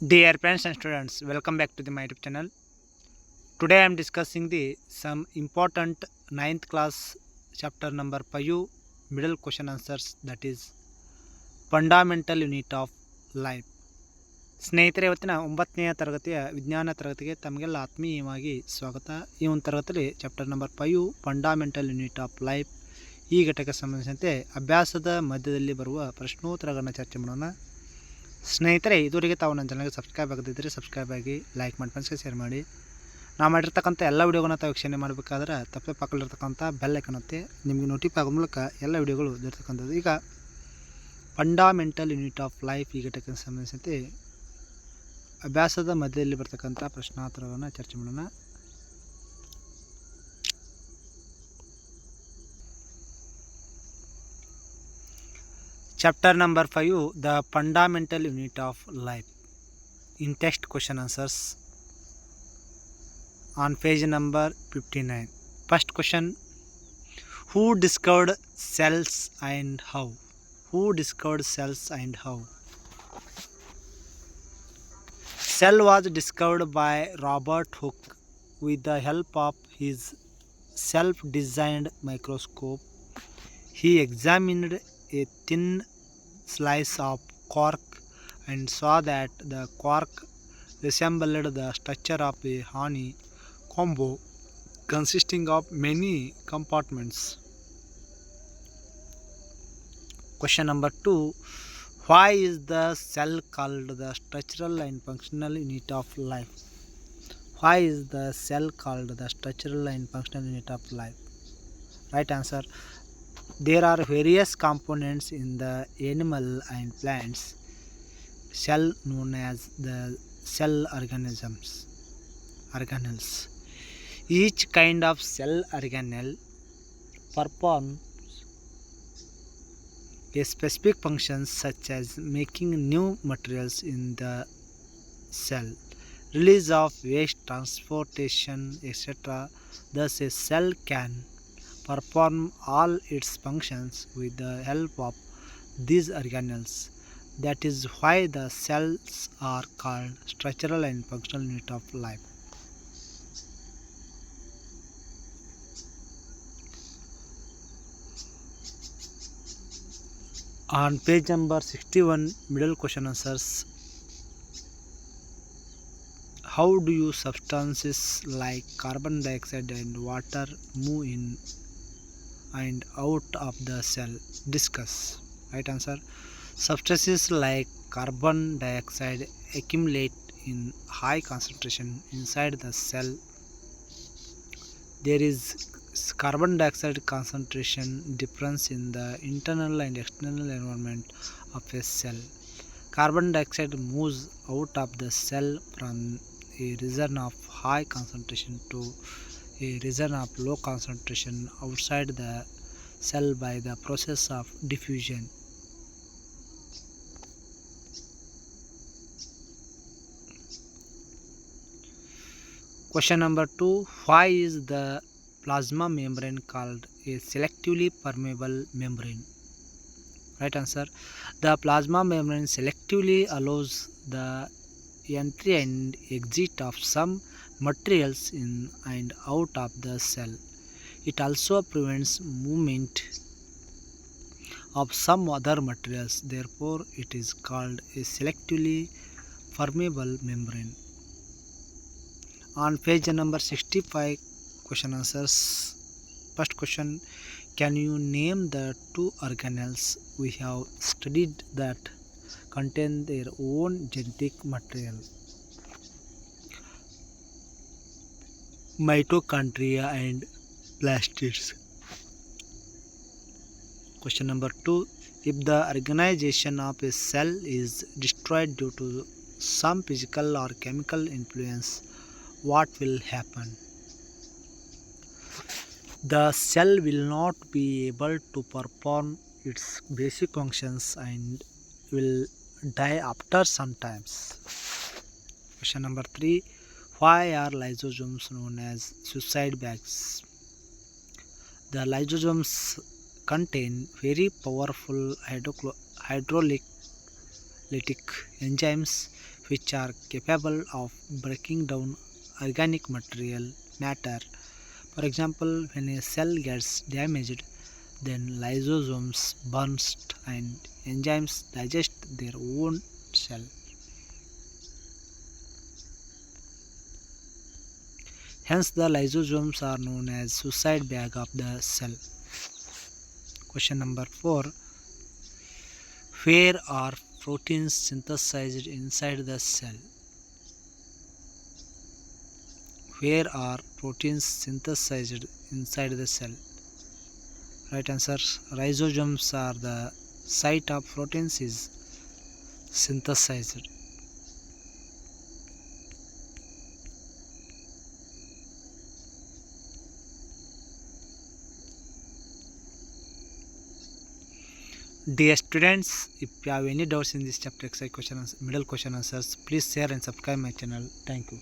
Dear parents and students, welcome back to my YouTube channel. Today I am discussing the some important ninth class chapter number 5 middle question answers, that is fundamental unit of life. ಸ್ನೇಹಿತರೆ, ಇವತ್ತಿನ 9ನೇ ತರಗತಿಯ ವಿಜ್ಞಾನ ತರಗತಿಗೆ ತಮಗೆಲ್ಲ ಆತ್ಮೀಯವಾಗಿ ಸ್ವಾಗತ. ಈ ಒಂದು ತರಗತಿಯಲ್ಲಿ chapter number 5 fundamental unit of life ಈ ಘಟಕಕ್ಕೆ ಸಂಬಂಧಿಸಿದಂತೆ ಅಭ್ಯಾಸದ ಮಧ್ಯದಲ್ಲಿ ಬರುವ ಪ್ರಶ್ನೋತ್ತರಗಳನ್ನು ಚರ್ಚೆ ಮಾಡೋಣ. ಸ್ನೇಹಿತರೆ, ಇದುವರೆಗೆ ತಾವು ನನ್ನ ಚಾನಲ್ಗೆ ಸಬ್ಸ್ಕ್ರೈಬ್ ಆಗದಿದ್ದರೆ ಸಬ್ಸ್ಕ್ರೈಬ್ ಆಗಿ, ಲೈಕ್ ಮಾಡಿ, ಫ್ರೆಂಡ್ಸ್ಗೆ ಶೇರ್ ಮಾಡಿ. ನಾವು ಮಾಡಿರ್ತಕ್ಕಂಥ ಎಲ್ಲ ವೀಡಿಯೋಗಳನ್ನ ತಾವು ವೀಕ್ಷಣೆ ಮಾಡಬೇಕಾದ್ರೆ ತಪ್ಪೇ ಪಕ್ಕದಲ್ಲಿರ್ತಕ್ಕಂಥ ಬೆಲ್ ಐಕಾನ್ ಒತ್ತಿ, ನಿಮಗೆ ನೋಟಿಫೈ ಆಗೋ ಮೂಲಕ ಎಲ್ಲ ವೀಡಿಯೋಗಳು ದೊರೆತಕ್ಕಂಥದ್ದು. ಈಗ ಫಂಡಮೆಂಟಲ್ ಯೂನಿಟ್ ಆಫ್ ಲೈಫ್ ಈ ಘಟಕಕ್ಕೆ ಸಂಬಂಧಿಸಿದಂತೆ ಅಭ್ಯಾಸದ ಮಧ್ಯದಲ್ಲಿ ಬರ್ತಕ್ಕಂಥ ಪ್ರಶ್ನೋತ್ತರಗಳನ್ನು ಚರ್ಚೆ ಮಾಡೋಣ. Chapter number 5, the fundamental unit of life. In text question answers on page number 59. First question: who discovered cells and how? Who discovered cells and how? Cell was discovered by Robert Hooke with the help of his self-designed microscope. He examined a thin slice of cork and saw that the cork resembled the structure of a honeycomb consisting of many compartments. Question number 2: why is the cell called the structural and functional unit of life? Why is the cell called the structural and functional unit of life? Right answer: there are various components in the animal and plants cell known as the cell organelles. Each kind of cell organelle performs a specific function, such as making new materials in the cell, release of waste, transportation, etc. Thus a cell can perform all its functions with the help of these organelles. That is why the cells are called structural and functional unit of life. On page number 61, middle question answers: how do you substances like carbon dioxide and water move in and out of the cell? Discuss. Right answer: substances like carbon dioxide accumulate in high concentration inside the cell. There is carbon dioxide concentration difference in the internal and external environment of a cell. Carbon dioxide moves out of the cell from a region of high concentration to a region of low concentration outside the cell by the process of diffusion. Question number 2: why is the plasma membrane called a selectively permeable membrane? Right answer: the plasma membrane selectively allows the entry and exit of some materials in and out of the cell. It also prevents movement of some other materials. Therefore, it is called a selectively permeable membrane. On page number 65, question answers. First question: can you name the two organelles we have studied that contain their own genetic material? Mitochondria and plastids. Question number 2: if the organization of a cell is destroyed due to some physical or chemical influence, what will happen? The cell will not be able to perform its basic functions and will die after some time. Question number 3: why are lysosomes known as suicide bags? The lysosomes contain very powerful hydrolytic enzymes which are capable of breaking down organic matter. For example, when a cell gets damaged, then lysosomes burst and enzymes digest their own cell. Hence, the lysosomes are known as suicide bag of the cell. Question number 4. Where are proteins synthesized inside the cell? Where are proteins synthesized inside the cell? Right answer, rhizosomes are the site of proteins is synthesized. Dear students, if you have any doubts in this chapter exercise question middle question answers, please share and subscribe my channel. Thank you.